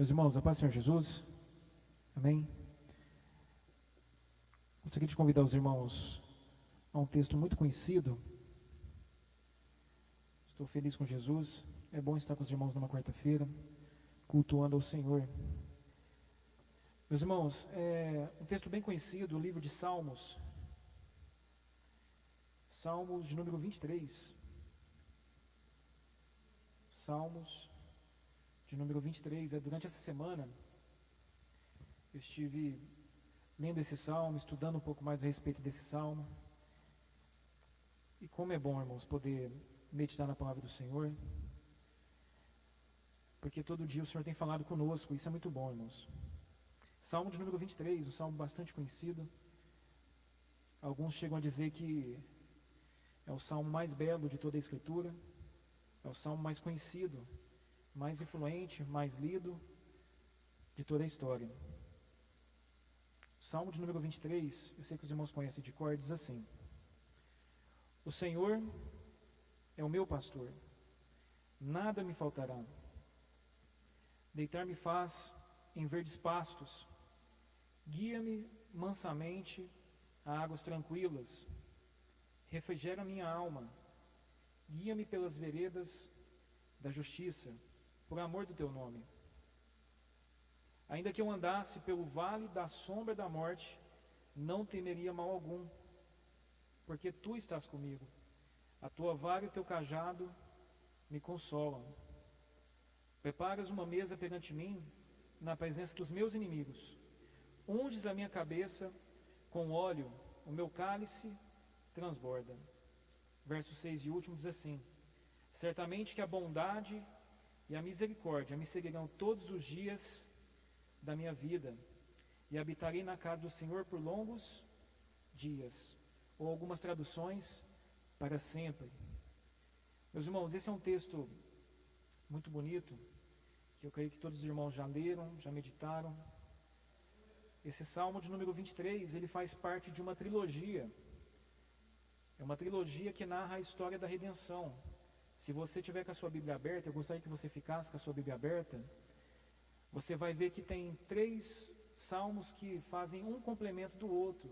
Meus irmãos, a paz do Senhor Jesus, amém? Gostaria de convidar os irmãos a um texto muito conhecido. Estou feliz com Jesus, é bom estar com os irmãos numa quarta-feira, cultuando ao Senhor. Meus irmãos, é um texto bem conhecido, o livro de Salmos, Salmos de número 23. Salmos de número 23, durante essa semana, eu estive lendo esse salmo, estudando um pouco mais a respeito desse salmo. E como é bom, irmãos, poder meditar na palavra do Senhor, porque todo dia o Senhor tem falado conosco, isso é muito bom, irmãos. Salmo de número 23, um salmo bastante conhecido. Alguns chegam a dizer que é o salmo mais belo de toda a Escritura, é o salmo mais conhecido, mais influente, mais lido de toda a história. O Salmo de número 23, eu sei que os irmãos conhecem de cor, diz assim: O Senhor é o meu pastor, nada me faltará. Deitar-me faz em verdes pastos, guia-me mansamente a águas tranquilas, refrigera minha alma, guia-me pelas veredas da justiça, por amor do teu nome. Ainda que eu andasse pelo vale da sombra da morte, não temeria mal algum, porque tu estás comigo. A tua vara e o teu cajado me consolam. Preparas uma mesa perante mim, na presença dos meus inimigos. Unges a minha cabeça com óleo, o meu cálice transborda. Verso 6 e último diz assim: Certamente que a bondade e a misericórdia me seguirão todos os dias da minha vida, e habitarei na casa do Senhor por longos dias, ou algumas traduções, para sempre. Meus irmãos, esse é um texto muito bonito, que eu creio que todos os irmãos já leram, já meditaram. Esse Salmo de número 23, ele faz parte de uma trilogia. É uma trilogia que narra a história da redenção. Se você tiver com a sua Bíblia aberta, eu gostaria que você ficasse com a sua Bíblia aberta. Você vai ver que tem 3 salmos que fazem um complemento do outro,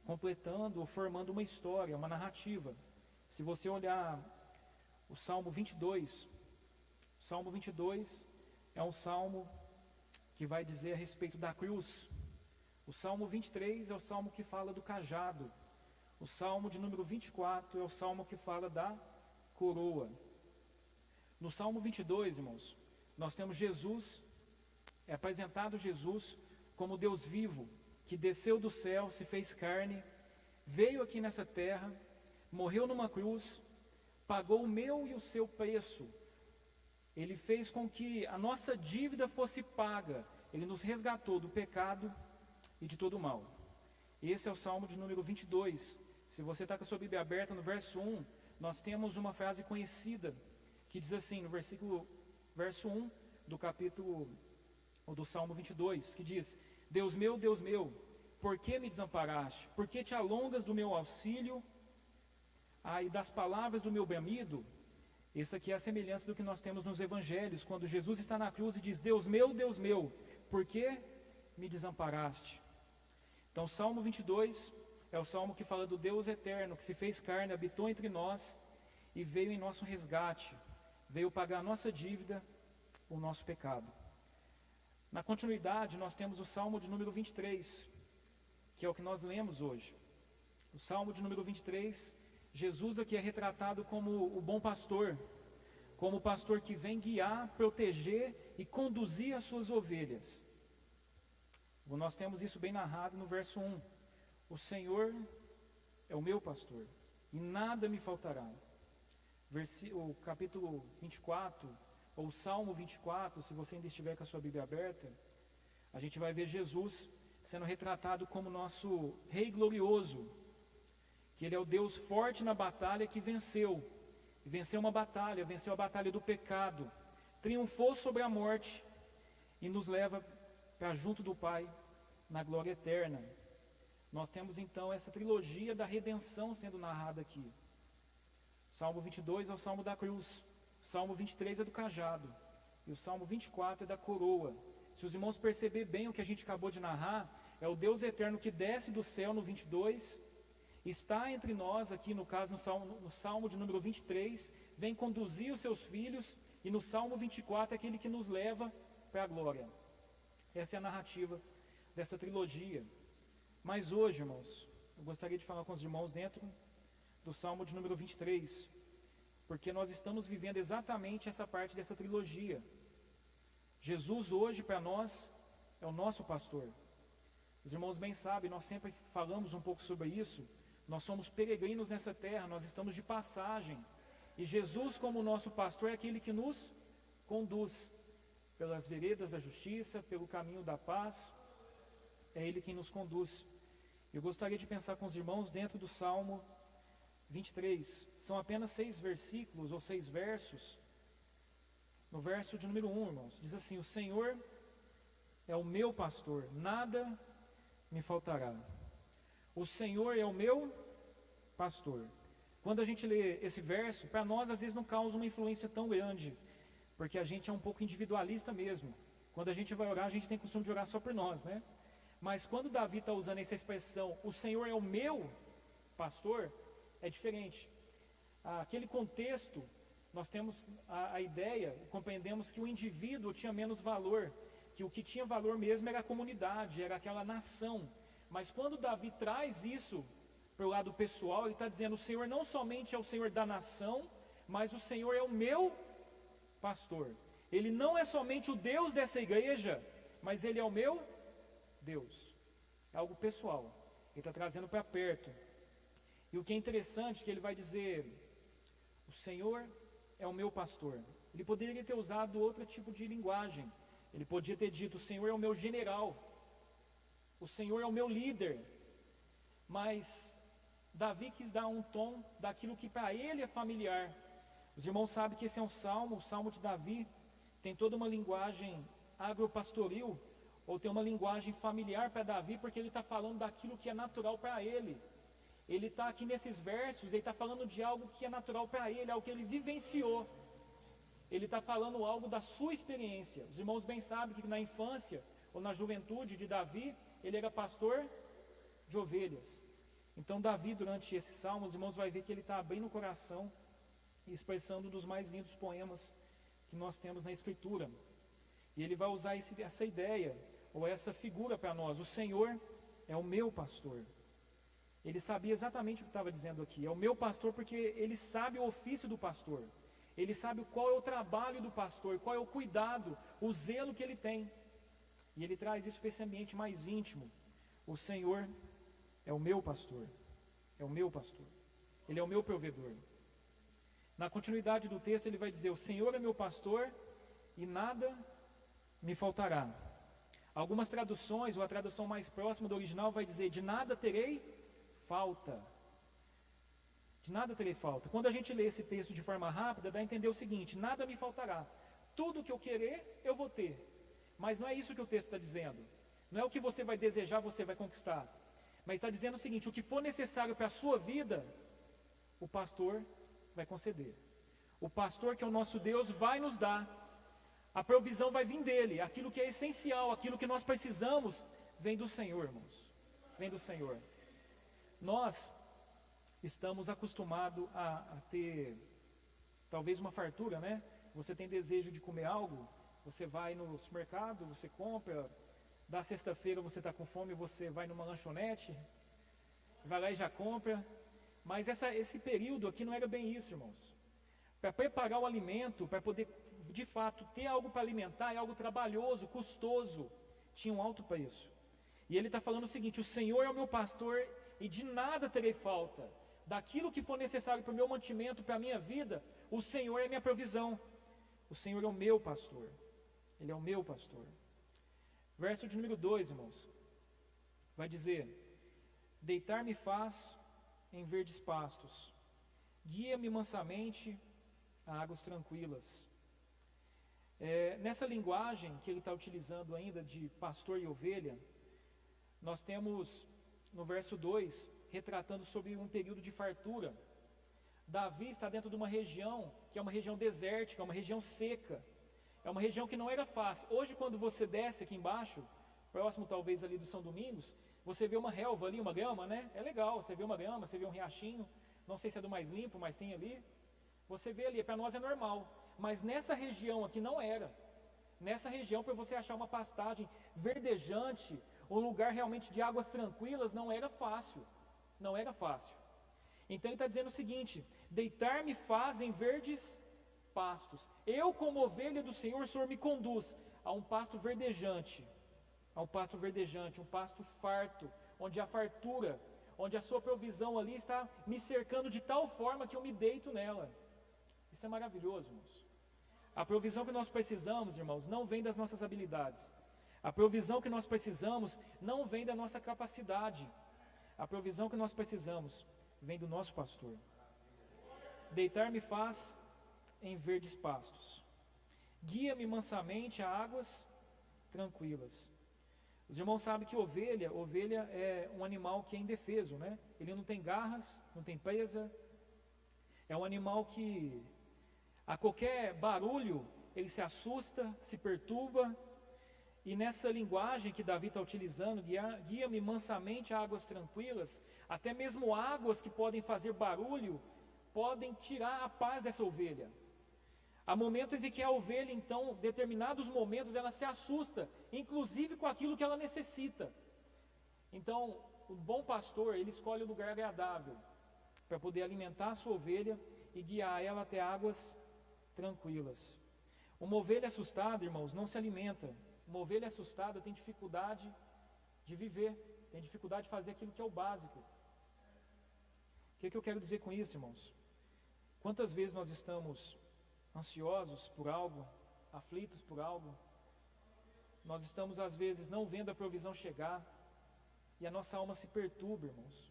completando ou formando uma história, uma narrativa. Se você olhar o Salmo 22, o Salmo 22 é um salmo que vai dizer a respeito da cruz. O Salmo 23 é o salmo que fala do cajado. O Salmo de número 24 é o salmo que fala da coroa. No Salmo 22, irmãos, nós temos Jesus, é apresentado Jesus como Deus vivo, que desceu do céu, se fez carne, veio aqui nessa terra, morreu numa cruz, pagou o meu e o seu preço. Ele fez com que a nossa dívida fosse paga, ele nos resgatou do pecado e de todo o mal. Esse é o Salmo de número 22. Se você está com a sua Bíblia aberta, no verso 1, nós temos uma frase conhecida, que diz assim, no verso 1 do capítulo, ou do Salmo 22, que diz: Deus meu, por que me desamparaste? Por que te alongas do meu auxílio? E das palavras do meu bramido? Essa aqui é a semelhança do que nós temos nos evangelhos, quando Jesus está na cruz e diz: Deus meu, por que me desamparaste? Então, o Salmo 22 é o salmo que fala do Deus eterno, que se fez carne, habitou entre nós e veio em nosso resgate, veio pagar a nossa dívida, o nosso pecado. Na continuidade, nós temos o Salmo de número 23, que é o que nós lemos hoje. O Salmo de número 23, Jesus aqui é retratado como o bom pastor, como o pastor que vem guiar, proteger e conduzir as suas ovelhas. Nós temos isso bem narrado no verso 1. O Senhor é o meu pastor, e nada me faltará. O capítulo 24, ou Salmo 24, se você ainda estiver com a sua Bíblia aberta, a gente vai ver Jesus sendo retratado como nosso Rei glorioso, que Ele é o Deus forte na batalha que venceu uma batalha, venceu a batalha do pecado, triunfou sobre a morte e nos leva para junto do Pai na glória eterna. Nós temos então essa trilogia da redenção sendo narrada aqui. Salmo 22 é o Salmo da cruz, o Salmo 23 é do cajado, e o Salmo 24 é da coroa, se os irmãos perceberem bem o que a gente acabou de narrar, é o Deus eterno que desce do céu no 22, está entre nós aqui, no caso no Salmo de número 23, vem conduzir os seus filhos, e no Salmo 24 é aquele que nos leva para a glória. Essa é a narrativa dessa trilogia. Mas hoje, irmãos, eu gostaria de falar com os irmãos dentro do Salmo de número 23, porque nós estamos vivendo exatamente essa parte dessa trilogia. Jesus hoje para nós é o nosso pastor. Os irmãos bem sabem, nós sempre falamos um pouco sobre isso. Nós somos peregrinos nessa terra, nós estamos de passagem. E Jesus, como nosso pastor, é aquele que nos conduz pelas veredas da justiça, pelo caminho da paz. É Ele quem nos conduz. Eu gostaria de pensar com os irmãos dentro do Salmo 23. São apenas 6 versículos ou 6 versos. No verso de número 1, irmãos, diz assim: o Senhor é o meu pastor, nada me faltará. O Senhor é o meu pastor. Quando a gente lê esse verso, para nós às vezes não causa uma influência tão grande, porque a gente é um pouco individualista mesmo. Quando a gente vai orar, a gente tem costume de orar só por nós, né? Mas quando Davi está usando essa expressão, o Senhor é o meu pastor, é diferente. Aquele contexto, nós temos a ideia, compreendemos que o indivíduo tinha menos valor, que o que tinha valor mesmo era a comunidade, era aquela nação. Mas quando Davi traz isso para o lado pessoal, ele está dizendo: o Senhor não somente é o Senhor da nação, mas o Senhor é o meu pastor. Ele não é somente o Deus dessa igreja, mas Ele é o meu Deus. É algo pessoal. Ele está trazendo para perto. E o que é interessante é que ele vai dizer: o Senhor é o meu pastor. Ele poderia ter usado outro tipo de linguagem. Ele podia ter dito: o Senhor é o meu general, o Senhor é o meu líder. Mas Davi quis dar um tom daquilo que para ele é familiar. Os irmãos sabem que esse é um salmo, o salmo de Davi tem toda uma linguagem agropastoril, ou tem uma linguagem familiar para Davi, porque ele está falando daquilo que é natural para ele. Ele está aqui nesses versos, ele está falando de algo que é natural para ele, algo que ele vivenciou. Ele está falando algo da sua experiência. Os irmãos bem sabem que na infância, ou na juventude de Davi, ele era pastor de ovelhas. Então Davi, durante esse salmo, os irmãos vão ver que ele está abrindo o coração e expressando um dos mais lindos poemas que nós temos na Escritura. E ele vai usar essa ideia, ou essa figura para nós: o Senhor é o meu pastor. Ele sabia exatamente o que estava dizendo aqui: é o meu pastor, porque ele sabe o ofício do pastor. Ele sabe qual é o trabalho do pastor, qual é o cuidado, o zelo que ele tem. E ele traz isso para esse ambiente mais íntimo. O Senhor é o meu pastor, é o meu pastor, Ele é o meu provedor. Na continuidade do texto ele vai dizer: o Senhor é meu pastor e nada me faltará. Algumas traduções, ou a tradução mais próxima do original vai dizer: de nada terei falta. De nada terei falta. Quando a gente lê esse texto de forma rápida, dá a entender o seguinte: nada me faltará. Tudo que eu querer, eu vou ter. Mas não é isso que o texto está dizendo. Não é o que você vai desejar, você vai conquistar. Mas está dizendo o seguinte: o que for necessário para a sua vida, o pastor vai conceder. O pastor, que é o nosso Deus, vai nos dar. A provisão vai vir dele. Aquilo que é essencial, aquilo que nós precisamos, vem do Senhor, irmãos. Vem do Senhor. Nós estamos acostumados a ter talvez uma fartura, né? Você tem desejo de comer algo, você vai no supermercado, você compra. Da sexta-feira você está com fome, você vai numa lanchonete, vai lá e já compra. Mas esse período aqui não era bem isso, irmãos. Para preparar o alimento, para poder de fato ter algo para alimentar, é algo trabalhoso, custoso, tinha um alto preço. E ele está falando o seguinte: o Senhor é o meu pastor e de nada terei falta. Daquilo que for necessário para o meu mantimento, para a minha vida, o Senhor é minha provisão. O Senhor é o meu pastor. Ele é o meu pastor. Verso de número 2, irmãos, vai dizer: deitar-me faz em verdes pastos, guia-me mansamente a águas tranquilas. Nessa linguagem que ele está utilizando ainda de pastor e ovelha, nós temos no verso 2, retratando sobre um período de fartura. Davi está dentro de uma região que é uma região desértica, uma região seca. É uma região que não era fácil. Hoje, quando você desce aqui embaixo, próximo talvez ali do São Domingos, você vê uma relva ali, uma grama, né? É legal, você vê uma grama, você vê um riachinho. Não sei se é do mais limpo, mas tem ali. Você vê ali, para nós é normal. Mas nessa região aqui não era. Nessa região, para você achar uma pastagem verdejante, um lugar realmente de águas tranquilas, não era fácil. Não era fácil. Então ele está dizendo o seguinte: deitar-me faz em verdes pastos. Eu, como ovelha do Senhor, o Senhor me conduz a um pasto verdejante. A um pasto verdejante, um pasto farto, onde há fartura, onde a sua provisão ali está me cercando de tal forma que eu me deito nela. Isso é maravilhoso, irmãos. A provisão que nós precisamos, irmãos, não vem das nossas habilidades. A provisão que nós precisamos não vem da nossa capacidade. A provisão que nós precisamos vem do nosso pastor. Deitar-me faz em verdes pastos. Guia-me mansamente a águas tranquilas. Os irmãos sabem que ovelha é um animal que é indefeso, né? Ele não tem garras, não tem presa. É um animal que a qualquer barulho ele se assusta, se perturba. E nessa linguagem que Davi está utilizando, guia-me mansamente a águas tranquilas, até mesmo águas que podem fazer barulho, podem tirar a paz dessa ovelha. Há momentos em que a ovelha, então, determinados momentos, ela se assusta, inclusive com aquilo que ela necessita. Então, o bom pastor, ele escolhe o lugar agradável, para poder alimentar a sua ovelha e guiar ela até águas tranquilas. Uma ovelha assustada, irmãos, não se alimenta. Uma ovelha assustada tem dificuldade de viver, tem dificuldade de fazer aquilo que é o básico. O que eu quero dizer com isso, irmãos? Quantas vezes nós estamos ansiosos por algo, aflitos por algo, nós estamos às vezes não vendo a provisão chegar, e a nossa alma se perturba, irmãos.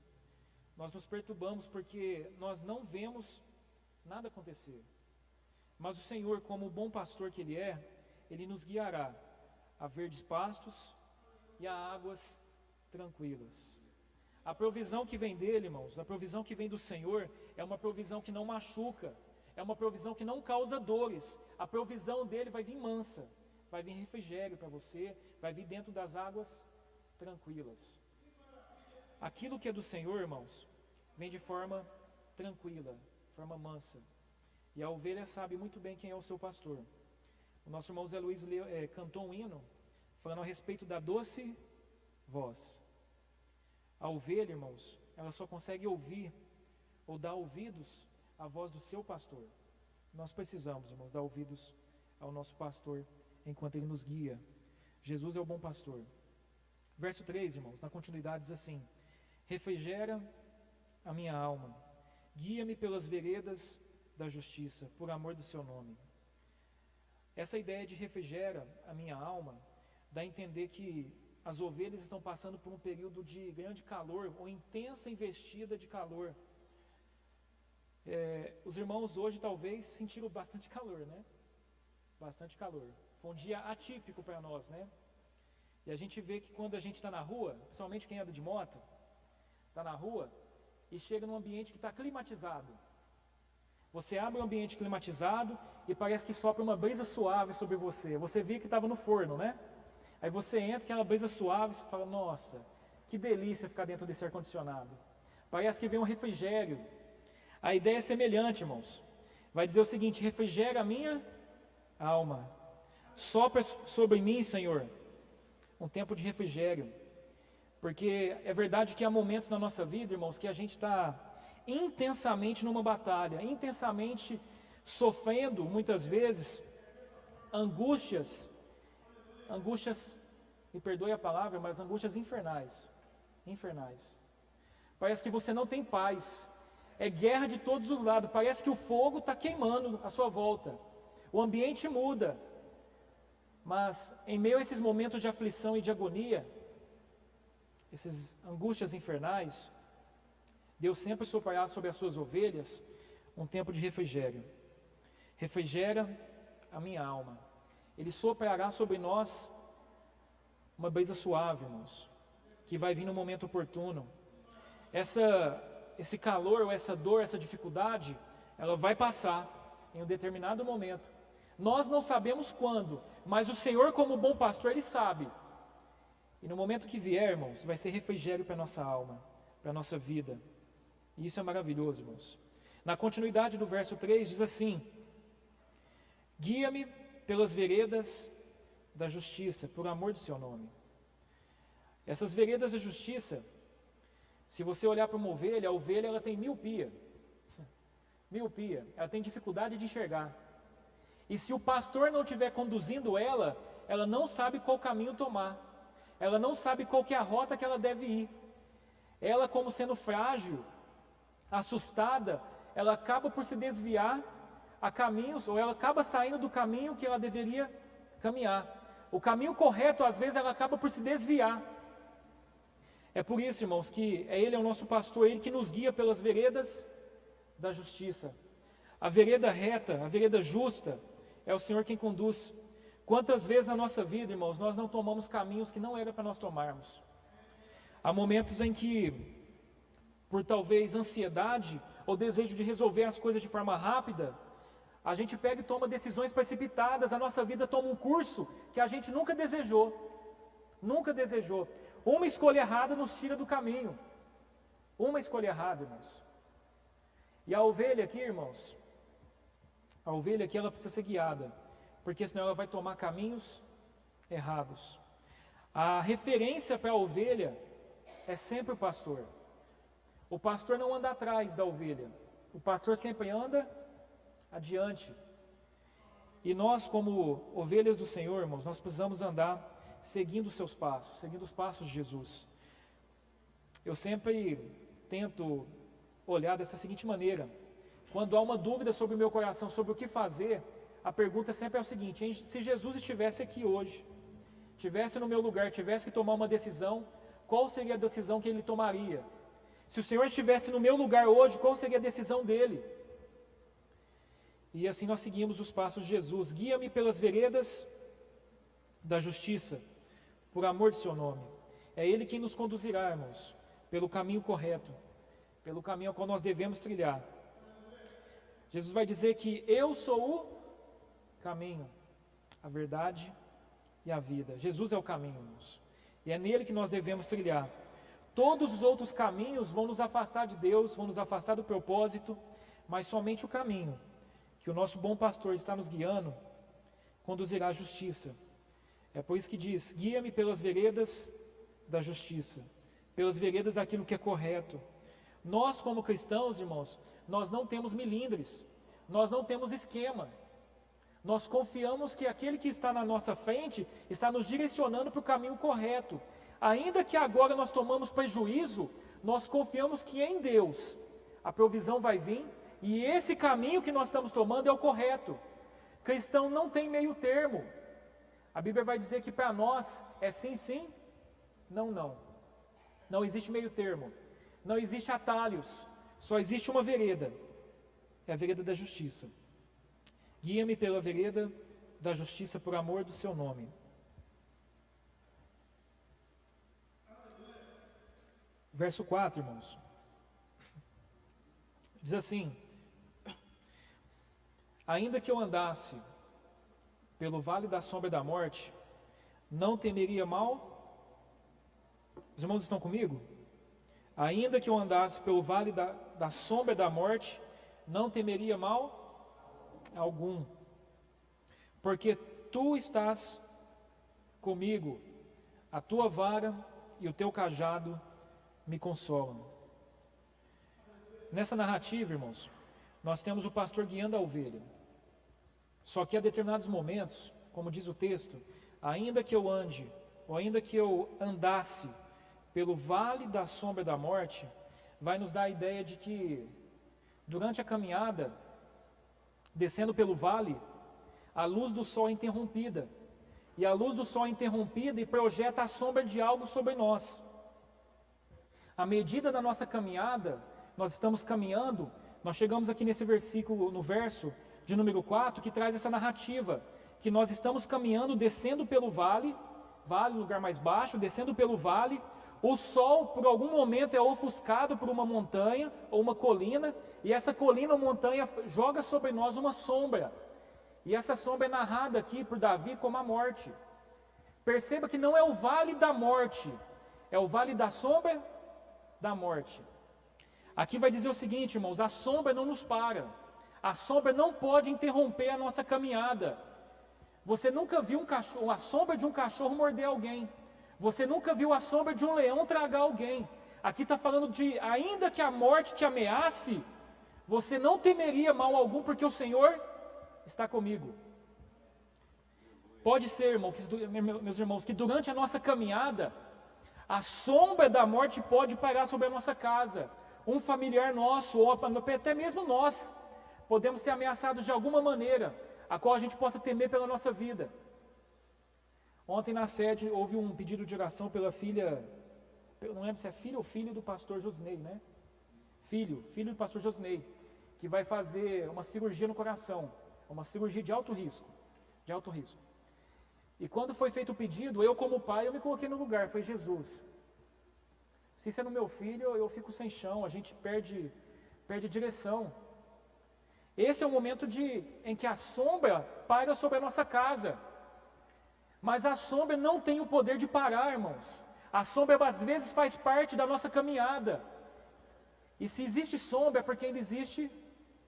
Nós nos perturbamos porque nós não vemos nada acontecer. Mas o Senhor, como o bom pastor que Ele é, Ele nos guiará a verdes pastos e a águas tranquilas. A provisão que vem dele, irmãos, a provisão que vem do Senhor, é uma provisão que não machuca, é uma provisão que não causa dores. A provisão dele vai vir mansa, vai vir refrigério para você, vai vir dentro das águas tranquilas. Aquilo que é do Senhor, irmãos, vem de forma tranquila, forma mansa. E a ovelha sabe muito bem quem é o seu pastor. O nosso irmão Zé Luiz cantou um hino falando a respeito da doce voz. A ovelha, irmãos, ela só consegue ouvir ou dar ouvidos à voz do seu pastor. Nós precisamos, irmãos, dar ouvidos ao nosso pastor enquanto ele nos guia. Jesus é o bom pastor. Verso 3, irmãos, na continuidade diz assim: refrigera a minha alma, guia-me pelas veredas da justiça, por amor do seu nome. Essa ideia de refrigera a minha alma dá a entender que as ovelhas estão passando por um período de grande calor, ou intensa investida de calor. Os irmãos hoje talvez sentiram bastante calor, né? Bastante calor. Foi um dia atípico para nós, né? E a gente vê que quando a gente está na rua, principalmente quem anda de moto, está na rua e chega num ambiente que está climatizado. Você abre um ambiente climatizado e parece que sopra uma brisa suave sobre você. Você via que estava no forno, né? Aí você entra, aquela brisa suave, você fala: nossa, que delícia ficar dentro desse ar-condicionado. Parece que vem um refrigério. A ideia é semelhante, irmãos. Vai dizer o seguinte: refrigera a minha alma. Sopra sobre mim, Senhor, um tempo de refrigério. Porque é verdade que há momentos na nossa vida, irmãos, que a gente está intensamente numa batalha, intensamente sofrendo, muitas vezes, angústias, me perdoe a palavra, mas angústias infernais. Parece que você não tem paz, é guerra de todos os lados, parece que o fogo está queimando à sua volta, o ambiente muda, mas em meio a esses momentos de aflição e de agonia, essas angústias infernais, Deus sempre soprará sobre as suas ovelhas um tempo de refrigério. Refrigera a minha alma. Ele soprará sobre nós uma brisa suave, irmãos, que vai vir no momento oportuno. Esse calor, ou essa dor, essa dificuldade, ela vai passar em um determinado momento, Nós não sabemos quando, mas o Senhor, como bom pastor, Ele sabe. E no momento que vier, irmãos, vai ser refrigério para a nossa alma, para a nossa vida. E isso é maravilhoso, irmãos. Na continuidade do verso 3, diz assim: guia-me pelas veredas da justiça, por amor do seu nome. Essas veredas da justiça, se você olhar para uma ovelha, a ovelha ela tem miopia. Miopia, ela tem dificuldade de enxergar. E se o pastor não estiver conduzindo ela, ela não sabe qual caminho tomar. Ela não sabe qual que é a rota que ela deve ir. Ela, como sendo frágil, assustada, ela acaba por se desviar a caminhos, ou ela acaba saindo do caminho que ela deveria caminhar. O caminho correto, às vezes, ela acaba por se desviar. É por isso, irmãos, que Ele é o nosso pastor, Ele que nos guia pelas veredas da justiça. A vereda reta, a vereda justa, é o Senhor quem conduz. Quantas vezes na nossa vida, irmãos, nós não tomamos caminhos que não era para nós tomarmos. Há momentos em que, por talvez ansiedade ou desejo de resolver as coisas de forma rápida, a gente pega e toma decisões precipitadas, a nossa vida toma um curso que a gente nunca desejou. Nunca desejou. Uma escolha errada nos tira do caminho. Uma escolha errada, irmãos. E a ovelha aqui, irmãos, a ovelha aqui ela precisa ser guiada, porque senão ela vai tomar caminhos errados. A referência para a ovelha é sempre o pastor. O pastor não anda atrás da ovelha. O pastor sempre anda adiante. E nós, como ovelhas do Senhor, irmãos, nós precisamos andar seguindo os seus passos, seguindo os passos de Jesus. Eu sempre tento olhar dessa seguinte maneira: quando há uma dúvida sobre o meu coração, sobre o que fazer, a pergunta sempre é o seguinte: se Jesus estivesse aqui hoje, estivesse no meu lugar, tivesse que tomar uma decisão, qual seria a decisão que Ele tomaria? Se o Senhor estivesse no meu lugar hoje, qual seria a decisão dEle? E assim nós seguimos os passos de Jesus. Guia-me pelas veredas da justiça, por amor de seu nome. É Ele quem nos conduzirá, irmãos, pelo caminho correto, pelo caminho ao qual nós devemos trilhar. Jesus vai dizer que eu sou o caminho, a verdade e a vida. Jesus é o caminho, irmãos, e é nele que nós devemos trilhar. Todos os outros caminhos vão nos afastar de Deus, vão nos afastar do propósito, mas somente o caminho que o nosso bom pastor está nos guiando conduzirá à justiça. É por isso que diz: guia-me pelas veredas da justiça, pelas veredas daquilo que é correto. Nós, como cristãos, irmãos, nós não temos milindres, nós não temos esquema. Nós confiamos que aquele que está na nossa frente está nos direcionando para o caminho correto. Ainda que agora nós tomamos prejuízo, nós confiamos que em Deus a provisão vai vir, e esse caminho que nós estamos tomando é o correto. Cristão não tem meio termo. A Bíblia vai dizer que para nós é sim, sim, não, não. Não existe meio termo. Não existe atalhos. Só existe uma vereda. É a vereda da justiça. Guia-me pela vereda da justiça por amor do seu nome. Verso 4, irmãos. Diz assim: ainda que eu andasse pelo vale da sombra da morte, não temeria mal. Os irmãos estão comigo? Ainda que eu andasse pelo vale da sombra da morte, não temeria mal algum, porque tu estás comigo, a tua vara e o teu cajado me consolam. Nessa narrativa, irmãos, nós temos o pastor guiando a ovelha. Só que há determinados momentos, como diz o texto, ainda que eu ande, ou ainda que eu andasse pelo vale da sombra da morte, vai nos dar a ideia de que durante a caminhada, descendo pelo vale, a luz do sol é interrompida. E a luz do sol é interrompida e projeta a sombra de algo sobre nós. À medida da nossa caminhada, nós estamos caminhando, nós chegamos aqui nesse versículo, no verso de número 4, que traz essa narrativa, que nós estamos caminhando, descendo pelo vale, lugar mais baixo, descendo pelo vale, o sol por algum momento é ofuscado por uma montanha ou uma colina, e essa colina ou montanha joga sobre nós uma sombra, E essa sombra é narrada aqui por Davi como a morte. Perceba que não é o vale da morte, é o vale da sombra da morte. Aqui vai dizer o seguinte, irmãos, a sombra não nos para. A sombra não pode interromper a nossa caminhada. Você nunca viu a sombra de um cachorro morder alguém. Você nunca viu a sombra de um leão tragar alguém. Aqui está falando de, ainda que a morte te ameace, você não temeria mal algum, porque o Senhor está comigo. Pode ser, meus irmãos, que durante a nossa caminhada, a sombra da morte pode parar sobre a nossa casa. Um familiar nosso, ou até mesmo nós, podemos ser ameaçados de alguma maneira, a qual a gente possa temer pela nossa vida. Ontem na sede houve um pedido de oração pela filha, eu não lembro se é filha ou filho do pastor Josnei, né? Filho do pastor Josnei, que vai fazer uma cirurgia no coração, uma cirurgia de alto risco. E quando foi feito o pedido, eu como pai, eu me coloquei no lugar, foi Jesus. Se isso é no meu filho, eu fico sem chão, a gente perde direção. Esse é o momento em que a sombra paira sobre a nossa casa. Mas a sombra não tem o poder de parar, irmãos. A sombra às vezes faz parte da nossa caminhada. E se existe sombra é porque ainda existe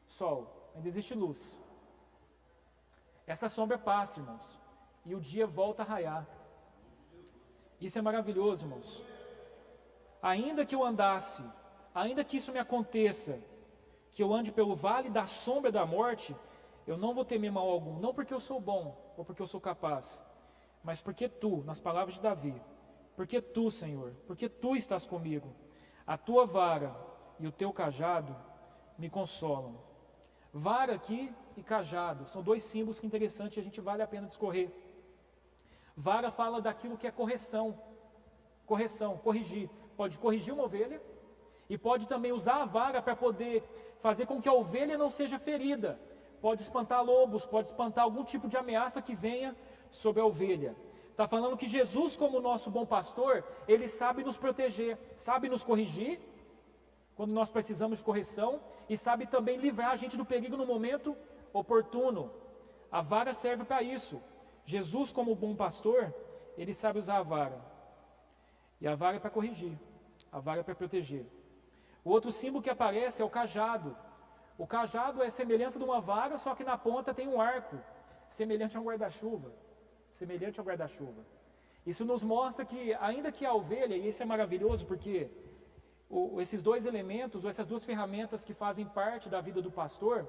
sol, ainda existe luz. Essa sombra passa, irmãos, e o dia volta a raiar. Isso é maravilhoso, irmãos. Ainda que eu andasse, ainda que isso me aconteça, que eu ande pelo vale da sombra da morte, eu não vou temer mal algum, não porque eu sou bom, ou porque eu sou capaz, mas porque tu, nas palavras de Davi, porque tu, Senhor, porque tu estás comigo, a tua vara e o teu cajado me consolam. Vara aqui e cajado, são dois símbolos que interessantes, a gente vale a pena discorrer. Vara fala daquilo que é correção, corrigir, pode corrigir uma ovelha, e pode também usar a vara para poder fazer com que a ovelha não seja ferida, pode espantar lobos, pode espantar algum tipo de ameaça que venha sobre a ovelha. Está falando que Jesus, como nosso bom pastor, Ele sabe nos proteger, sabe nos corrigir, quando nós precisamos de correção, e sabe também livrar a gente do perigo no momento oportuno. A vara serve para isso. Jesus, como bom pastor, Ele sabe usar a vara. E a vara é para corrigir, a vara é para proteger. O outro símbolo que aparece é o cajado. O cajado é semelhança de uma vara, só que na ponta tem um arco, semelhante a um guarda-chuva. Isso nos mostra que, ainda que a ovelha, e isso é maravilhoso porque esses dois elementos, ou essas duas ferramentas que fazem parte da vida do pastor,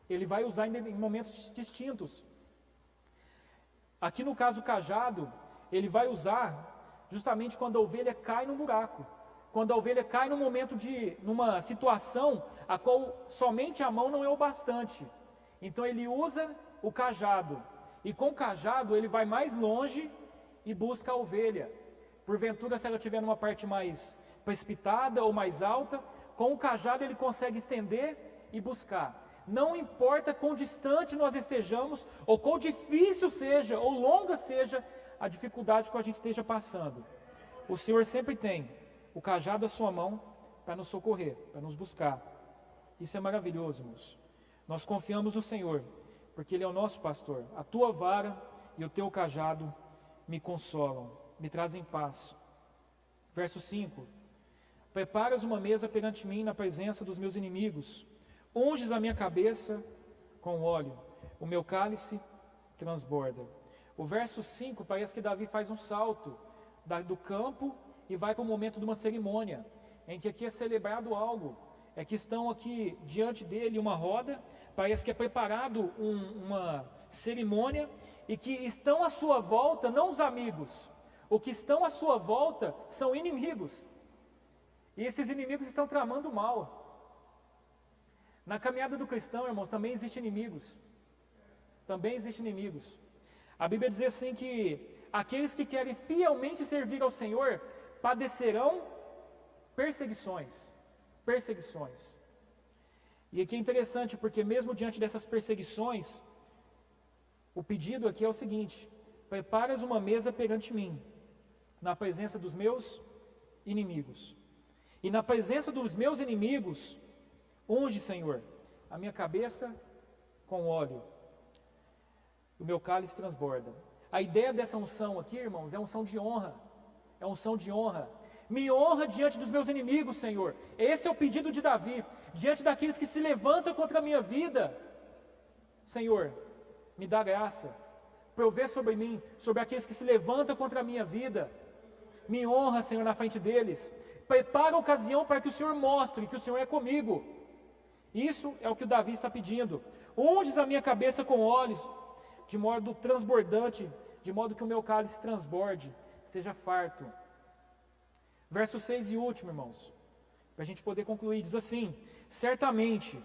ele vai usar em momentos distintos. Aqui no caso o cajado, ele vai usar justamente quando a ovelha cai num buraco, quando a ovelha cai numa situação a qual somente a mão não é o bastante. Então ele usa o cajado, e com o cajado ele vai mais longe e busca a ovelha. Porventura, se ela estiver numa parte mais precipitada ou mais alta, com o cajado ele consegue estender e buscar. Não importa quão distante nós estejamos, ou quão difícil seja, ou longa seja a dificuldade que a gente esteja passando, o Senhor sempre tem o cajado à sua mão para nos socorrer, para nos buscar. Isso é maravilhoso, irmãos. Nós confiamos no Senhor, porque Ele é o nosso pastor. A tua vara e o teu cajado me consolam, me trazem paz. Verso 5: preparas uma mesa perante mim na presença dos meus inimigos, unges a minha cabeça com óleo, o meu cálice transborda. O verso 5 parece que Davi faz um salto do campo e vai para o momento de uma cerimônia, em que aqui é celebrado algo, é que estão aqui diante dele uma roda, parece que é preparado uma cerimônia, e que estão à sua volta não os amigos, o que estão à sua volta são inimigos, e esses inimigos estão tramando mal. Na caminhada do cristão, irmãos, também existem inimigos, A Bíblia diz assim que aqueles que querem fielmente servir ao Senhor padecerão perseguições. E aqui é interessante, porque mesmo diante dessas perseguições, o pedido aqui é o seguinte: preparas uma mesa perante mim, na presença dos meus inimigos. E na presença dos meus inimigos, unge, Senhor, a minha cabeça com óleo, o meu cálice transborda. A ideia dessa unção aqui, irmãos, é unção de honra. É unção de honra. Me honra diante dos meus inimigos, Senhor. Esse é o pedido de Davi. Diante daqueles que se levantam contra a minha vida, Senhor, me dá graça. Prover sobre mim, sobre aqueles que se levantam contra a minha vida. Me honra, Senhor, na frente deles. Prepara a ocasião para que o Senhor mostre que o Senhor é comigo. Isso é o que o Davi está pedindo. Unges a minha cabeça com óleos, de modo transbordante, de modo que o meu cálice transborde, seja farto. Verso 6 e último, irmãos, para a gente poder concluir, diz assim: certamente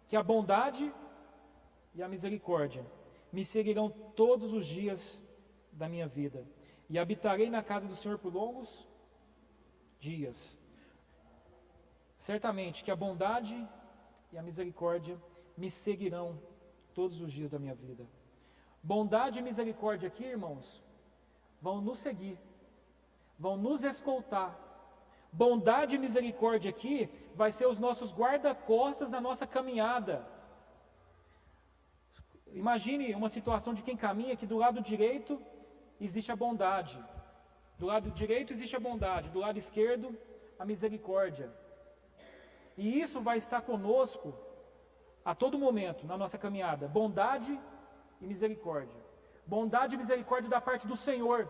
que a bondade e a misericórdia me seguirão todos os dias da minha vida, e habitarei na casa do Senhor por longos dias. Certamente que a bondade e a misericórdia me seguirão todos os dias da minha vida. Bondade e misericórdia aqui, irmãos, vão nos seguir, vão nos escoltar. Bondade e misericórdia aqui vai ser os nossos guarda-costas na nossa caminhada. Imagine uma situação de quem caminha que do lado direito existe a bondade. Do lado direito existe a bondade, do lado esquerdo a misericórdia. E isso vai estar conosco a todo momento na nossa caminhada. Bondade e misericórdia. Bondade e misericórdia da parte do Senhor.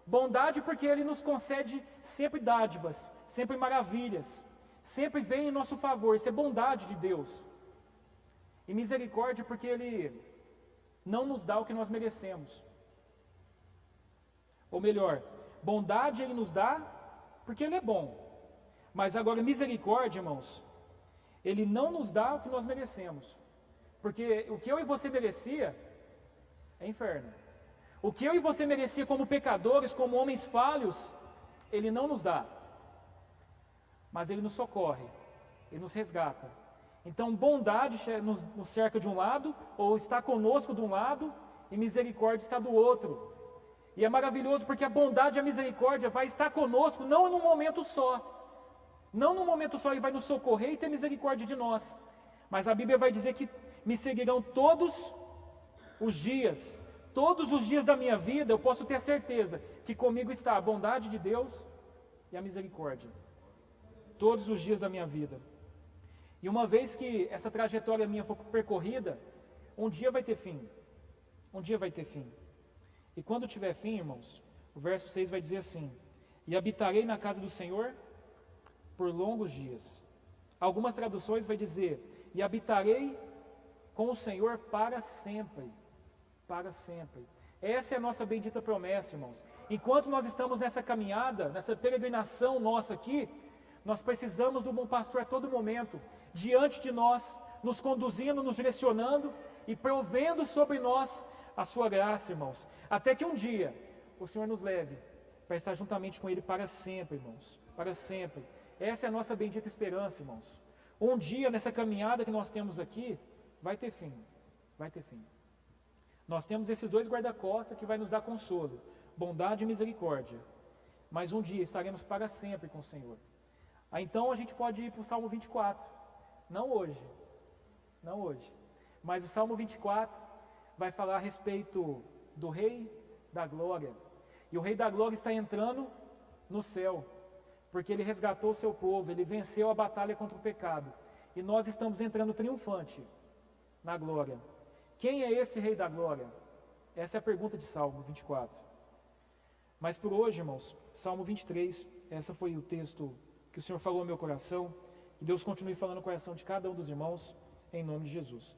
Bondade porque Ele nos concede sempre dádivas, sempre maravilhas, sempre vem em nosso favor. Isso é bondade de Deus. E misericórdia porque Ele não nos dá o que nós merecemos. Ou melhor, bondade Ele nos dá porque Ele é bom. Mas agora misericórdia, irmãos, Ele não nos dá o que nós merecemos. Porque o que eu e você merecia é inferno. O que eu e você merecia como pecadores, como homens falhos, Ele não nos dá. Mas Ele nos socorre, Ele nos resgata. Então bondade nos cerca de um lado, ou está conosco de um lado, e misericórdia está do outro. E é maravilhoso porque a bondade e a misericórdia vai estar conosco, não num momento só. Não num momento só Ele vai nos socorrer e ter misericórdia de nós. Mas a Bíblia vai dizer que me seguirão todos os dias da minha vida. Eu posso ter certeza que comigo está a bondade de Deus e a misericórdia. Todos os dias da minha vida. E uma vez que essa trajetória minha for percorrida, um dia vai ter fim. Um dia vai ter fim. E quando tiver fim, irmãos, o verso 6 vai dizer assim: e habitarei na casa do Senhor por longos dias. Algumas traduções vai dizer: e habitarei com o Senhor para sempre. Para sempre. Essa é a nossa bendita promessa, irmãos. Enquanto nós estamos nessa caminhada, nessa peregrinação nossa aqui, nós precisamos do bom pastor a todo momento, diante de nós, nos conduzindo, nos direcionando e provendo sobre nós a sua graça, irmãos. Até que um dia o Senhor nos leve para estar juntamente com Ele para sempre, irmãos. Para sempre. Essa é a nossa bendita esperança, irmãos. Um dia nessa caminhada que nós temos aqui, vai ter fim. Vai ter fim. Nós temos esses dois guarda-costas que vai nos dar consolo, bondade e misericórdia. Mas um dia estaremos para sempre com o Senhor. Então a gente pode ir para o Salmo 24. Não hoje. Não hoje. Mas o Salmo 24 vai falar a respeito do Rei da Glória. E o Rei da Glória está entrando no céu, porque Ele resgatou o seu povo, Ele venceu a batalha contra o pecado. E nós estamos entrando triunfante na glória. Quem é esse Rei da Glória? Essa é a pergunta de Salmo 24. Mas por hoje, irmãos, Salmo 23, essa foi o texto que o Senhor falou no meu coração. Que Deus continue falando no coração de cada um dos irmãos, em nome de Jesus.